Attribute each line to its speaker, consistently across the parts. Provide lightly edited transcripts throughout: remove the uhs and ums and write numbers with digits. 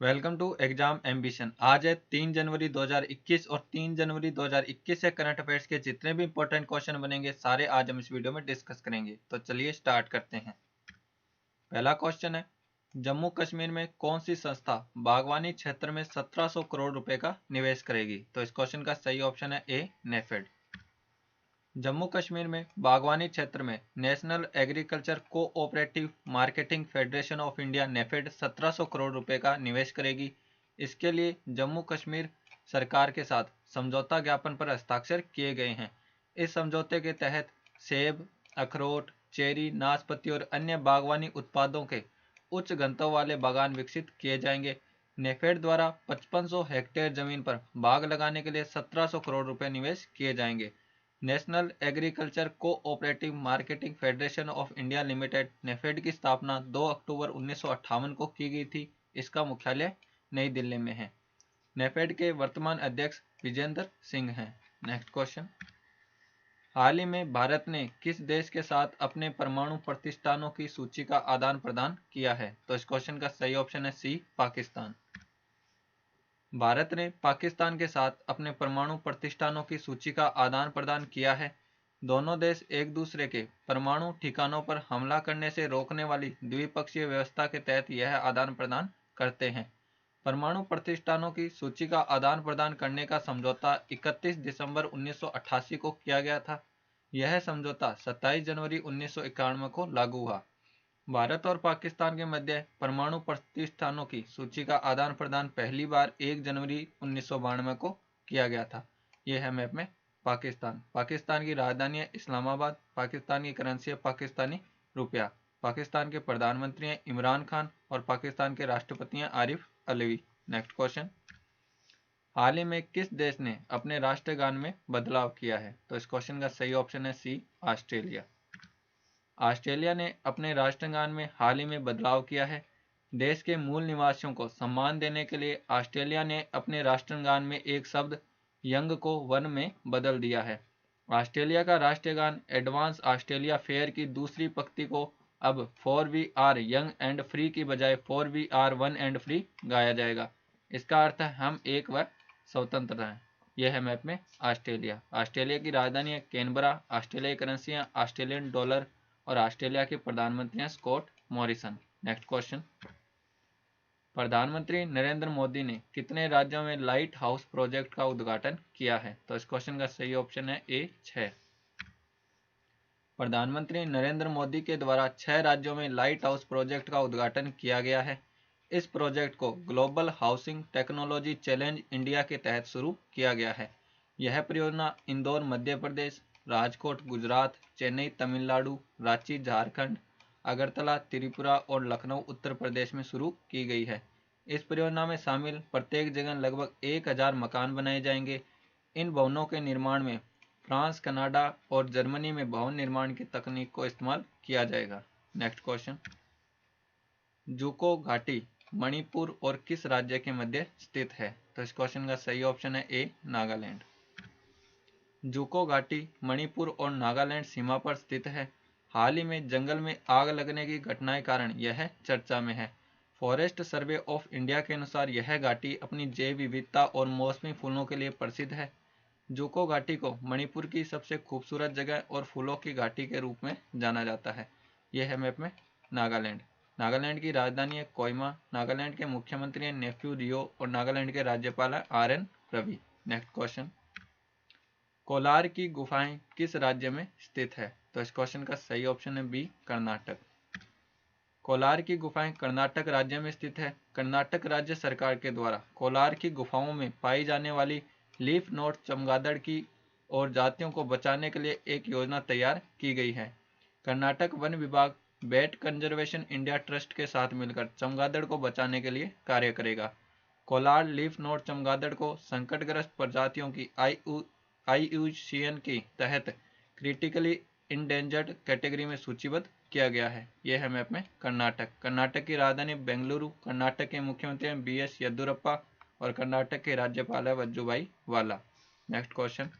Speaker 1: Welcome to exam ambition. आज है 3 जनवरी 2021 और 3 जनवरी 2021 से करंट अफेयर्स के जितने भी इंपॉर्टेंट क्वेश्चन बनेंगे सारे आज हम इस वीडियो में डिस्कस करेंगे। तो चलिए स्टार्ट करते हैं। पहला क्वेश्चन है, जम्मू कश्मीर में कौन सी संस्था बागवानी क्षेत्र में 1700 करोड़ रुपए का निवेश करेगी? तो इस क्वेश्चन का सही ऑप्शन है ए, नेफेड। जम्मू कश्मीर में बागवानी क्षेत्र में national agriculture cooperative marketing federation of India NAFED 1700 crore रुपए का निवेश करेगी। इसके लिए जम्मू कश्मीर सरकार के साथ समझौता ज्ञापन पर हस्ताक्षर किए गए हैं। इस समझौते के तहत सेब, अखरोट, चेरी, नाशपाती और अन्य बागवानी उत्पादों के उच्च घनत्व वाले बागान विकसित किए जाएंगे। नेफेड द्वारा 5500 हेक्टेयर जमीन पर बाग लगाने के लिए 1700 करोड़ रुपए निवेश किए जाएंगे। National agriculture cooperative marketing federation of India limited NAFED की स्थापना 2 अक्टूबर 1958 को की गई थी। इसका मुख्यालय नई दिल्ली में है। नेफेड के वर्तमान अध्यक्ष विजेंद्र सिंह हैं। नेक्स्ट क्वेश्चन, हाल ही में भारत ने किस देश के साथ अपने परमाणु प्रतिष्ठानों की सूची का आदान प्रदान किया है? तो इस क्वेश्चन का सही ऑप्शन है सी, पाकिस्तान। भारत ने पाकिस्तान के साथ अपने परमाणु प्रतिष्ठानों की सूची का आदान प्रदान किया है। दोनों देश एक दूसरे के परमाणु ठिकानों पर हमला करने से रोकने वाली द्विपक्षीय व्यवस्था के तहत यह आदान प्रदान करते हैं। परमाणु प्रतिष्ठानों की सूची का आदान प्रदान करने का समझौता 31 दिसंबर 1988 को किया गया था। यह समझौता 27 जनवरी 1991 को लागू हुआ। भारत और पाकिस्तान के मध्य परमाणु प्रतिष्ठानों की सूची का आदान प्रदान पहली बार 1 जनवरी 1992 को किया गया था। यह है मैप में पाकिस्तान। पाकिस्तान की राजधानी है इस्लामाबाद। पाकिस्तान की करेंसी है पाकिस्तानी रुपया। पाकिस्तान के प्रधानमंत्री हैं इमरान खान और पाकिस्तान के राष्ट्रपति हैं आरिफ अलवी। नेक्स्ट क्वेश्चन, हाल ही में किस देश ने अपने राष्ट्रगान में बदलाव किया है? तो इस क्वेश्चन का सही ऑप्शन है सी, ऑस्ट्रेलिया। ऑस्ट्रेलिया ने अपने राष्ट्रगान में हाल ही में बदलाव किया है। देश के मूल निवासियों को सम्मान देने के लिए ऑस्ट्रेलिया ने अपने राष्ट्रगान में एक शब्द यंग को वन में बदल दिया है। ऑस्ट्रेलिया का राष्ट्रगान एडवांस ऑस्ट्रेलिया फेयर की दूसरी पंक्ति को अब 4 we are young and free की बजाय 4 we are one and free गाया जाएगा। इसका अर्थ है हम एक व स्वतंत्र हैं। यह है मैप में ऑस्ट्रेलिया। ऑस्ट्रेलिया की राजधानी है कैनबरा। ऑस्ट्रेलिया की करेंसी है ऑस्ट्रेलियन डॉलर और ऑस्ट्रेलिया के प्रधानमंत्री हैं स्कॉट मॉरिसन। नेक्स्ट क्वेश्चन, प्रधानमंत्री नरेंद्र मोदी ने कितने राज्यों में लाइट हाउस प्रोजेक्ट का उद्घाटन किया है? तो इस क्वेश्चन का सही ऑप्शन है ए, 6। प्रधानमंत्री नरेंद्र मोदी के द्वारा 6 राज्यों में लाइट हाउस प्रोजेक्ट का उद्घाटन किया गया है। इस प्रोजेक्ट को global housing technology challenge India के तहत शुरू किया गया है। यह परियोजना इंदौर मध्य प्रदेश, राजकोट गुजरात, चेन्नई तमिलनाडु, रांची झारखंड, अगरतला त्रिपुरा और लखनऊ उत्तर प्रदेश में शुरू की गई है। इस परियोजना में शामिल प्रत्येक जगह लगभग 1000 मकान बनाए जाएंगे। इन भवनों के निर्माण में फ्रांस, कनाडा और जर्मनी में भवन निर्माण की तकनीक को इस्तेमाल किया जाएगा। नेक्स्ट क्वेश्चन, जूको घाटी मणिपुर और किस राज्य के मध्य स्थित है? तो इस क्वेश्चन का सही ऑप्शन है ए, नागालैंड। जूको घाटी मणिपुर और नागालैंड सीमा पर स्थित है। हाल ही में जंगल में आग लगने की घटनाएं कारण यह चर्चा में है। फॉरेस्ट सर्वे ऑफ इंडिया के अनुसार यह घाटी अपनी जैव विविधता और मौसमी फूलों के लिए प्रसिद्ध है। जूको घाटी को मणिपुर की सबसे खूबसूरत जगह और फूलों की घाटी के रूप में जाना जाता है। यह है मैप में नागालैंड। नागालैंड की राजधानी है कोहिमा। नागालैंड के मुख्यमंत्री हैं नेफ्यू रियो और नागालैंड के राज्यपाल हैं आर.एन. रवि। नेक्स्ट क्वेश्चन, कोलार की गुफाएं किस राज्य में स्थित है? तो इस क्वेश्चन का सही ऑप्शन है बी, कर्नाटक। कोलार की गुफाएं कर्नाटक राज्य में स्थित है। कर्नाटक राज्य सरकार के द्वारा कोलार की गुफाओं में पाई जाने वाली लीफ नोड चमगादड़ की और जातियों को बचाने के लिए एक योजना तैयार की गई है। कर्नाटक वन विभाग बैट कंजर्वेशन इंडिया ट्रस्ट के साथ मिलकर चमगादड़ को बचाने के लिए कार्य करेगा। कोलार लीफ नोड चमगादड़ को संकटग्रस्त प्रजातियों की IUCN के तहत क्रिटिकली इंडेंजर्ड कैटेगरी में सूचीबद्ध किया गया है। यह है मैप में कर्नाटक। कर्नाटक की राजधानी बेंगलुरु। कर्नाटक के मुख्यमंत्री हैं BS येदियुरप्पा और कर्नाटक के राज्यपाल है वजुभाई वाला। Next question,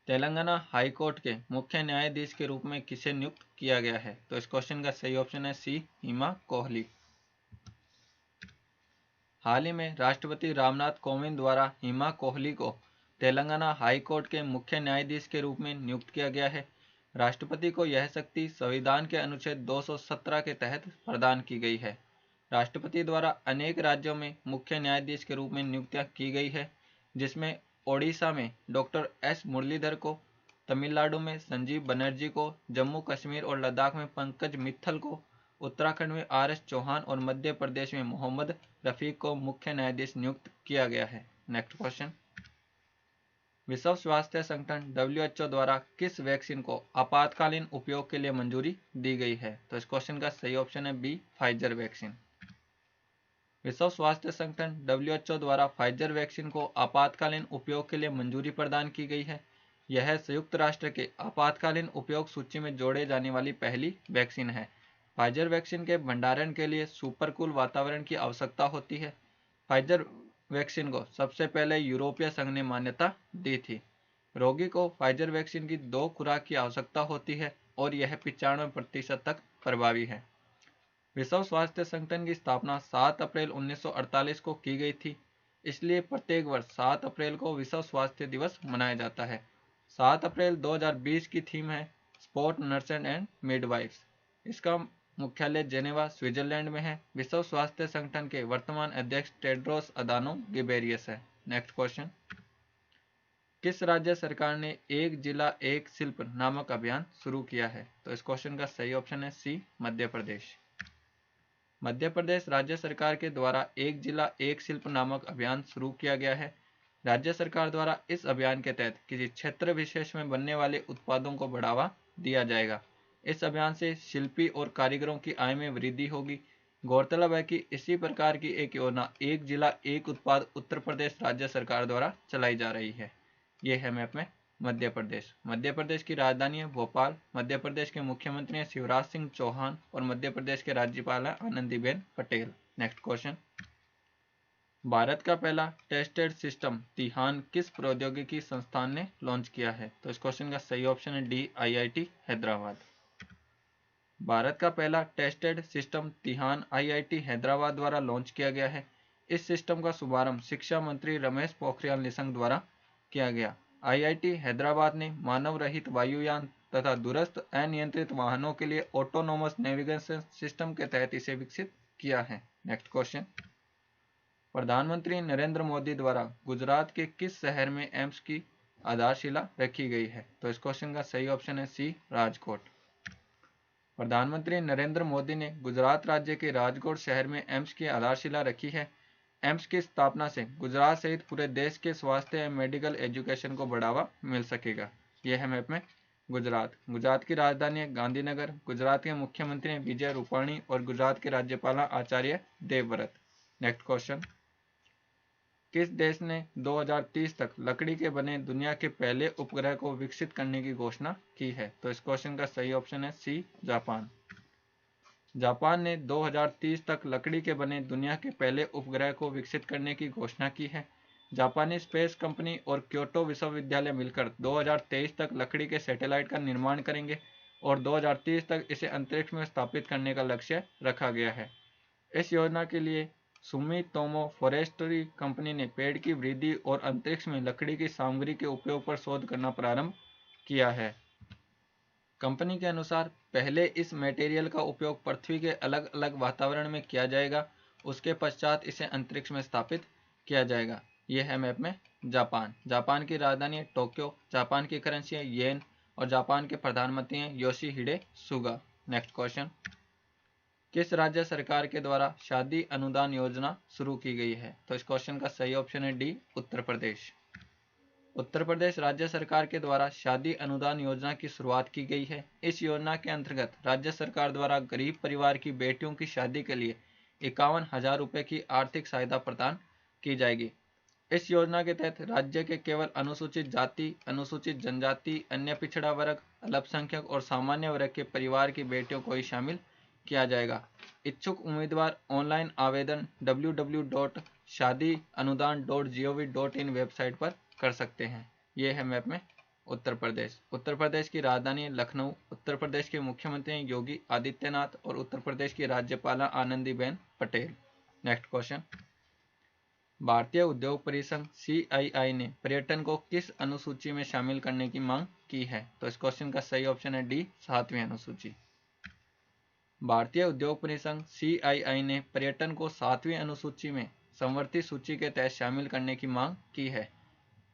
Speaker 1: Telangana high court के मुख्य न्यायाधीश के रूप में किसे नियुक्त किया गया है? तो इस क्वेश्चन का सही ऑप्शन है सी, हिमा कोहली। हाल ही में राष्ट्रपति रामनाथ कोविंद द्वारा हिमा कोहली को तेलंगाना हाई कोर्ट के मुख्य न्यायाधीश के रूप में नियुक्त किया गया है। राष्ट्रपति को यह शक्ति संविधान के अनुच्छेद 217 के तहत प्रदान की गई है। राष्ट्रपति द्वारा अनेक राज्यों में मुख्य न्यायाधीश के रूप में नियुक्तियां की गई है, जिसमें ओडिशा में डॉक्टर एस मुरलीधर को, तमिलनाडु में संजीव बनर्जी को, जम्मू कश्मीर और लद्दाख में पंकज मित्तल को, उत्तराखंड में आर एस चौहान और मध्य प्रदेश में मोहम्मद रफीक को मुख्य न्यायाधीश नियुक्त किया गया है। नेक्स्ट क्वेश्चन, विश्व स्वास्थ्य संगठन WHO द्वारा किस वैक्सीन को आपातकालीन उपयोग के लिए मंजूरी दी गई है? तो इस क्वेश्चन का सही ऑप्शन है बी, फाइजर वैक्सीन। विश्व स्वास्थ्य संगठन WHO द्वारा फाइजर वैक्सीन को आपातकालीन उपयोग के लिए मंजूरी प्रदान की गई है। यह संयुक्त राष्ट्र के आपातकालीन उपयोग सूची में जोड़े जाने वाली पहली वैक्सीन है। फाइजर वैक्सीन के भंडारण के लिए सुपरकूल वातावरण की आवश्यकता होती है। फाइजर वैक्सीन को सबसे पहले यूरोपीय संघ ने मान्यता दी थी। रोगी को फाइजर वैक्सीन की 2 खुराक की आवश्यकता होती है और यह 95% तक प्रभावी है। विश्व स्वास्थ्य संगठन की स्थापना 7 अप्रैल 1948 को की गई थी, इसलिए प्रत्येक वर्ष 7 अप्रैल को विश्व स्वास्थ्य दिवस मनाया जाता है। 7 अप्रैल 2020 की थीम है स्पोर्ट नर्सेस एंड मिडवाइफ्स। इसका मुख्यालय जेनेवा स्विट्जरलैंड में है। विश्व स्वास्थ्य संगठन के वर्तमान अध्यक्ष टेड्रोस अदानोम गिबेरियस है। नेक्स्ट क्वेश्चन, किस राज्य सरकार ने एक जिला एक शिल्प नामक अभियान शुरू किया है? तो इस क्वेश्चन का सही ऑप्शन है सी, मध्य प्रदेश। मध्य प्रदेश राज्य सरकार के द्वारा एक जिला एक शिल्प नामक अभियान शुरू किया गया है। राज्य सरकार द्वारा इस अभियान के तहत किसी क्षेत्र विशेष में बनने वाले उत्पादों को बढ़ावा दिया जाएगा। इस अभियान से शिल्पी और कारीगरों की आय में वृद्धि होगी। गौरतलब है कि इसी प्रकार की एक योजना एक जिला एक उत्पाद उत्तर प्रदेश राज्य सरकार द्वारा चलाई जा रही है। ये है मैप में मध्य प्रदेश। मध्य प्रदेश की राजधानी है भोपाल। मध्य प्रदेश के मुख्यमंत्री हैं शिवराज सिंह चौहान और मध्य प्रदेश के राज्यपाल हैं आनंदीबेन पटेल। नेक्स्ट क्वेश्चन, भारत का पहला टेस्टेड सिस्टम तिहान किस प्रौद्योगिकी संस्थान ने लॉन्च किया है? तो इस क्वेश्चन का सही ऑप्शन है डी, IIT हैदराबाद। भारत का पहला टेस्टेड सिस्टम तिहान IIT हैदराबाद द्वारा लॉन्च किया गया है। इस सिस्टम का शुभारंभ शिक्षा मंत्री रमेश पोखरियाल निशंक द्वारा किया गया। IIT हैदराबाद ने मानव रहित वायुयान तथा दूरस्थ अनियंत्रित वाहनों के लिए ऑटोनोमस नेविगेशन सिस्टम के तहत इसे विकसित किया है। नेक्स्ट क्वेश्चन, प्रधानमंत्री नरेंद्र मोदी द्वारा गुजरात के किस शहर में एम्स की आधारशिला रखी गई है? तो इस क्वेश्चन का सही ऑप्शन है सी, राजकोट। प्रधानमंत्री नरेंद्र मोदी ने गुजरात राज्य के राजकोट शहर में एम्स की आधारशिला रखी है। एम्स की स्थापना से गुजरात सहित पूरे देश के स्वास्थ्य एवं मेडिकल एजुकेशन को बढ़ावा मिल सकेगा। यह है मैप में गुजरात। गुजरात की राजधानी है गांधीनगर। गुजरात के मुख्यमंत्री हैं विजय रूपाणी और गुजरात के राज्यपाल आचार्य देवव्रत। नेक्स्ट क्वेश्चन, किस देश ने 2030 तक लकड़ी के बने दुनिया के पहले उपग्रह को विकसित करने की घोषणा की है? तो इस क्वेश्चन का सही ऑप्शन है सी, जापान। जापान ने 2030 तक लकड़ी के बने दुनिया के पहले उपग्रह को विकसित करने की घोषणा की है। जापानी स्पेस कंपनी और क्योटो विश्वविद्यालय मिलकर 2023 तक लकड़ी के सैटेलाइट का निर्माण करेंगे और 2030 तक इसे अंतरिक्ष में स्थापित करने का लक्ष्य रखा गया है। इस योजना के लिए सुमितोमो फॉरेस्ट्री कंपनी ने पेड़ की वृद्धि और अंतरिक्ष में लकड़ी की सामग्री के उपयोग पर शोध करना प्रारंभ किया है। कंपनी के अनुसार पहले इस मटेरियल का उपयोग पृथ्वी के अलग अलग वातावरण में किया जाएगा, उसके पश्चात इसे अंतरिक्ष में स्थापित किया जाएगा। यह है मैप में जापान। जापान की राजधानी है टोक्यो। जापान की करेंसी है येन और जापान के प्रधानमंत्री हैं योशिहिडे सुगा। नेक्स्ट क्वेश्चन, किस राज्य सरकार के द्वारा शादी अनुदान योजना शुरू की गई है? तो इस क्वेश्चन का सही ऑप्शन है डी, उत्तर प्रदेश। उत्तर प्रदेश राज्य सरकार के द्वारा शादी अनुदान योजना की शुरुआत की गई है। इस योजना के अंतर्गत राज्य सरकार द्वारा गरीब परिवार की बेटियों की शादी के लिए 51,000 रुपये की आर्थिक सहायता प्रदान की जाएगी। इस योजना के तहत राज्य के केवल अनुसूचित जाति, अनुसूचित जनजाति, अन्य पिछड़ा वर्ग, अल्पसंख्यक और सामान्य वर्ग के परिवार की बेटियों को ही शामिल किया जाएगा। इच्छुक उम्मीदवार ऑनलाइन आवेदन www.shadianudan.gov.in वेबसाइट पर कर सकते हैं। ये है मैप में उत्तर प्रदेश। उत्तर प्रदेश की राजधानी लखनऊ। उत्तर प्रदेश के मुख्यमंत्री हैं योगी आदित्यनाथ और उत्तर प्रदेश की राज्यपाल आनंदीबेन पटेल। नेक्स्ट क्वेश्चन, भारतीय उद्योग परिसंघ CII ने पर्यटन को किस अनुसूची में शामिल करने की मांग की है? तो इस क्वेश्चन का सही ऑप्शन है डी, 7वीं अनुसूची। भारतीय उद्योग परिसंघ CII ने पर्यटन को 7वीं अनुसूची में समवर्ती सूची के तहत शामिल करने की मांग की है।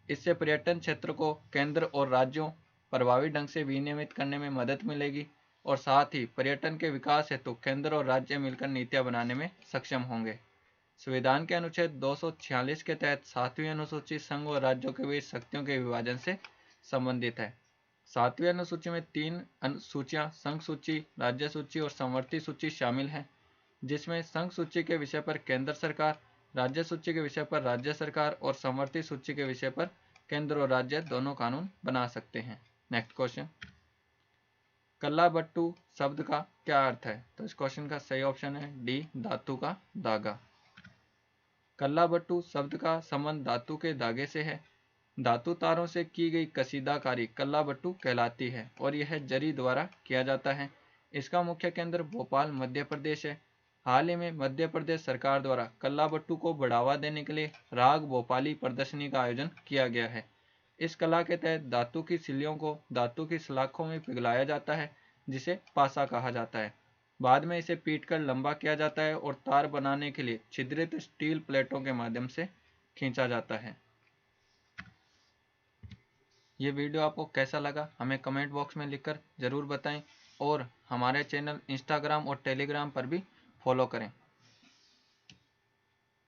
Speaker 1: इससे पर्यटन क्षेत्र को केंद्र और राज्यों प्रभावी ढंग से विनियमित करने में मदद मिलेगी और साथ ही पर्यटन के विकास हेतु केंद्र और राज्य मिलकर नीतियां बनाने में सक्षम होंगे। संविधान के अनुच्छेद 246 के तहत 7वीं अनुसूची संघ और राज्यों के बीच शक्तियों के विभाजन से संबंधित है। 7वीं अनुसूची में 3 अनुसूचियां संघ सूची, राज्य सूची और समवर्ती सूची शामिल हैं, जिसमें संघ सूची के विषय पर केंद्र सरकार, राज्य सूची के विषय पर राज्य सरकार और समवर्ती सूची के विषय पर केंद्र और राज्य दोनों कानून बना सकते हैं। नेक्स्ट क्वेश्चन, कल्लाबट्टू शब्द का क्या अर्थ है? तो इस क्वेश्चन का सही ऑप्शन है डी, धातु का धागा। कल्लाबट्टू शब्द का संबंध धातु के धागे से है। धातु तारों से की गई कसीदाकारी कल्लाबट्टू कहलाती है और यह जरी द्वारा किया जाता है। इसका मुख्य केंद्र भोपाल, मध्य प्रदेश है। हाल ही में मध्य प्रदेश सरकार द्वारा कल्लाबट्टू को बढ़ावा देने के लिए राग भोपाली प्रदर्शनी का आयोजन किया गया है। इस कला के तहत धातु की सिल्लियों को धातु की सलाखों में पिघलाया जाता है, जिसे पासा कहा जाता है। बाद में इसे पीटकर लंबा किया जाता है और तार बनाने के लिए छिद्रित स्टील प्लेटों के माध्यम से खींचा जाता है। ये वीडियो आपको कैसा लगा हमें कमेंट बॉक्स में लिखकर ज़रूर बताएं और हमारे चैनल इंस्टाग्राम और टेलीग्राम पर भी फॉलो करें।